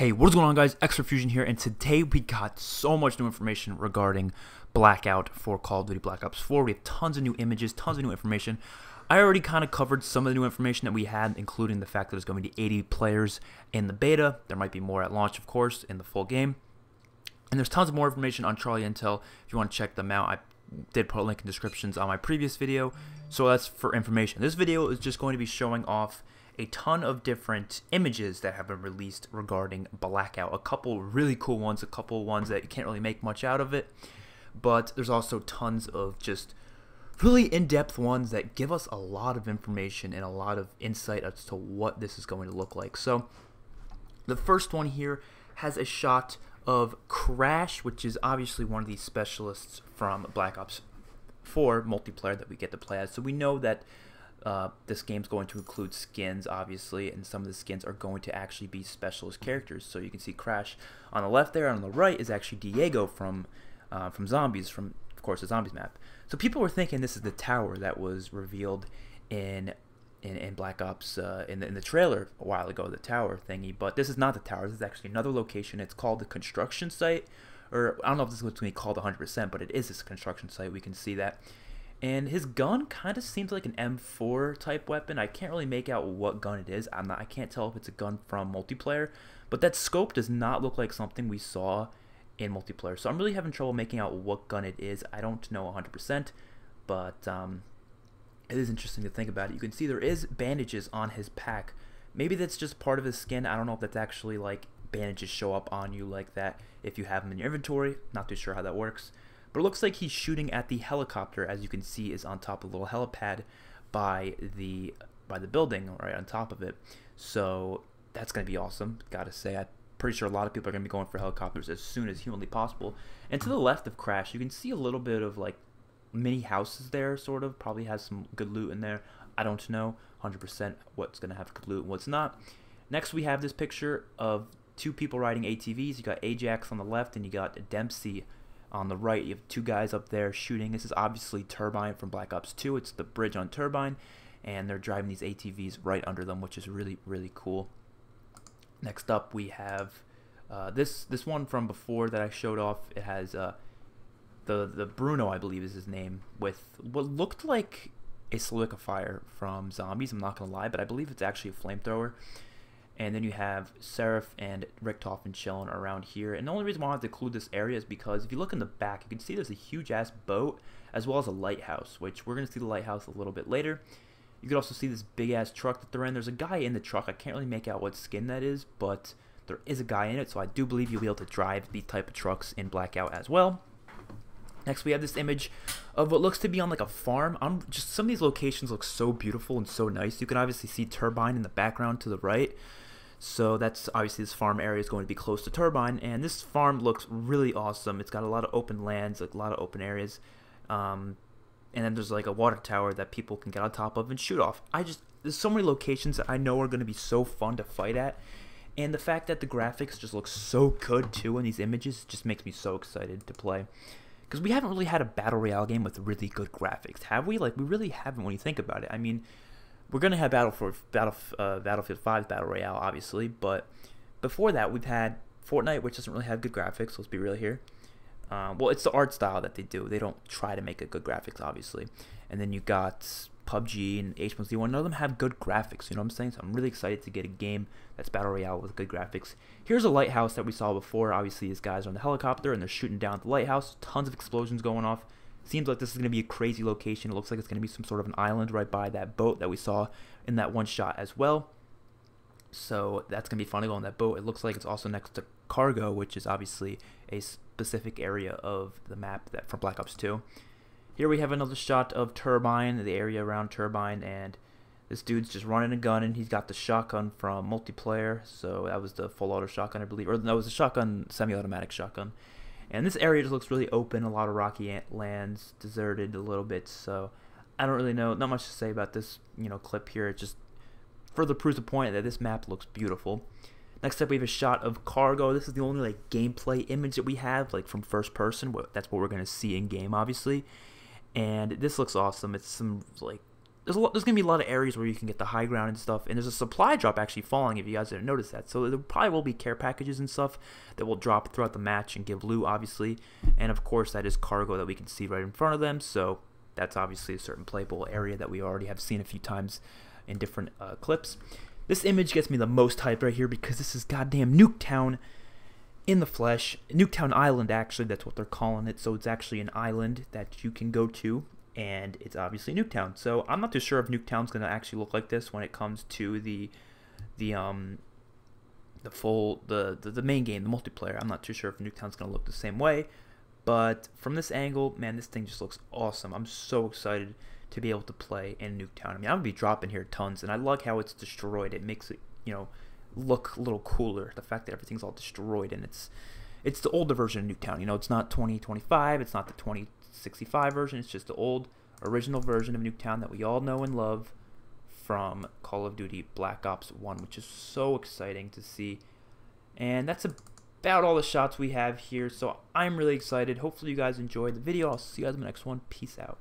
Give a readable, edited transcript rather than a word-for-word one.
Hey, what is going on, guys? XpertFusion here, and today we got so much new information regarding Blackout for Call of Duty Black Ops 4. We have tons of new images, tons of new information. I already kind of covered some of the new information that we had, including the fact that there's going to be 80 players in the beta. There might be more at launch, of course, in the full game. And there's tons of more information on Charlie Intel if you want to check them out. I did put a link in descriptions on my previous video, so that's for information. This video is just going to be showing off a ton of different images that have been released regarding Blackout. A couple really cool ones, a couple ones that you can't really make much out of it, but there's also tons of just really in-depth ones that give us a lot of information and a lot of insight as to what this is going to look like. So the first one here has a shot of Crash, which is obviously one of these specialists from Black Ops 4 multiplayer that we get to play as. So we know that this game's going to include skins, obviously, and some of the skins are going to actually be specialist characters. So you can see Crash on the left there, and on the right is actually Diego from Zombies, from, of course, the Zombies map. So people were thinking this is the tower that was revealed in Black Ops in the trailer a while ago, the tower thingy, but this is not the tower. This is actually another location. It's called the construction site, or I don't know if this is going to be called 100%, but it is this construction site. We can see that. And his gun kind of seems like an M4 type weapon. I can't really make out what gun it is. I can't tell if it's a gun from multiplayer, but that scope does not look like something we saw in multiplayer. So I'm really having trouble making out what gun it is. I don't know 100%, but it is interesting to think about it. You can see there is bandages on his pack. Maybe that's just part of his skin. I don't know if that's actually like bandages show up on you like that if you have them in your inventory. Not too sure how that works. But it looks like he's shooting at the helicopter, as you can see is on top of a little helipad by the building right on top of it. So that's going to be awesome, gotta say. I'm pretty sure a lot of people are going to be going for helicopters as soon as humanly possible. And to the left of Crash, you can see a little bit of like mini houses there, sort of. Probably has some good loot in there. I don't know 100% what's going to have good loot and what's not. Next we have this picture of two people riding ATVs. You got Ajax on the left and you got Dempsey on the right. You have two guys up there shooting. This is obviously Turbine from Black Ops 2. It's the bridge on Turbine, and they're driving these ATVs right under them, which is really, really cool. Next up, we have this one from before that I showed off. It has the Bruno, I believe is his name, with what looked like a solidifier from Zombies. I'm not gonna lie, but I believe it's actually a flamethrower. And then you have Seraph and Richtofen chilling around here. And the only reason why I have to include this area is because if you look in the back, you can see there's a huge-ass boat as well as a lighthouse, which we're going to see the lighthouse a little bit later. You can also see this big-ass truck that they're in. There's a guy in the truck. I can't really make out what skin that is, but there is a guy in it, so I do believe you'll be able to drive these type of trucks in Blackout as well. Next, we have this image of what looks to be on like a farm. Just some of these locations look so beautiful and so nice. You can obviously see Turbine in the background to the right. So that's obviously this farm area is going to be close to Turbine, and this farm looks really awesome. It's got a lot of open lands, like a lot of open areas, and then there's like a water tower that people can get on top of and shoot off. There's so many locations that I know are going to be so fun to fight at, and the fact that the graphics just look so good too in these images just makes me so excited to play. Because we haven't really had a battle royale game with really good graphics, have we? Like, we really haven't when you think about it. I mean, we're going to have Battlefield 5's Battle Royale, obviously, but before that, we've had Fortnite, which doesn't really have good graphics, let's be real here. Well, it's the art style that they do. They don't try to make it good graphics, obviously. And then you got PUBG and H1Z1. None of them have good graphics, you know what I'm saying? So I'm really excited to get a game that's Battle Royale with good graphics. Here's a lighthouse that we saw before. Obviously, these guys are on the helicopter, and they're shooting down at the lighthouse. Tons of explosions going off. Seems like this is going to be a crazy location. It looks like it's going to be some sort of an island right by that boat that we saw in that one shot as well. So that's going to be fun to go on that boat. It looks like it's also next to cargo, which is obviously a specific area of the map that from Black Ops 2. Here we have another shot of Turbine, the area around Turbine, and this dude's just running a gun, and he's got the shotgun from multiplayer. So that was the full auto shotgun, I believe, or no, it was a shotgun, semi-automatic shotgun. And this area just looks really open, a lot of rocky lands, deserted a little bit, so I don't really know, not much to say about this, clip here. It just further proves the point that this map looks beautiful. Next up, we have a shot of cargo. This is the only like gameplay image that we have, like from first person. That's what we're going to see in game, obviously. And this looks awesome. It's some like there's gonna be a lot of areas where you can get the high ground and stuff, and there's a supply drop actually falling if you guys didn't notice that. So there probably will be care packages and stuff that will drop throughout the match and give loot, obviously, and of course that is cargo that we can see right in front of them. So that's obviously a certain playable area that we already have seen a few times in different clips. This image gets me the most hype right here because this is goddamn Nuketown in the flesh. Nuketown Island, actually, that's what they're calling it. So it's actually an island that you can go to, and it's obviously Nuketown. So I'm not too sure if Nuketown's gonna actually look like this when it comes to the main game, the multiplayer. I'm not too sure if Nuketown's gonna look the same way, but from this angle, man, this thing just looks awesome. I'm so excited to be able to play in Nuketown. I mean, I'm gonna be dropping here tons, and I like how it's destroyed. It makes it, you know, look a little cooler. The fact that everything's all destroyed, and it's the older version of Nuketown. You know, it's not 2025, it's not the 2065 version. It's just the old original version of Nuketown that we all know and love from Call of Duty Black Ops 1, which is so exciting to see. And that's about all the shots we have here, so I'm really excited. Hopefully you guys enjoyed the video. I'll see you guys in the next one. Peace out.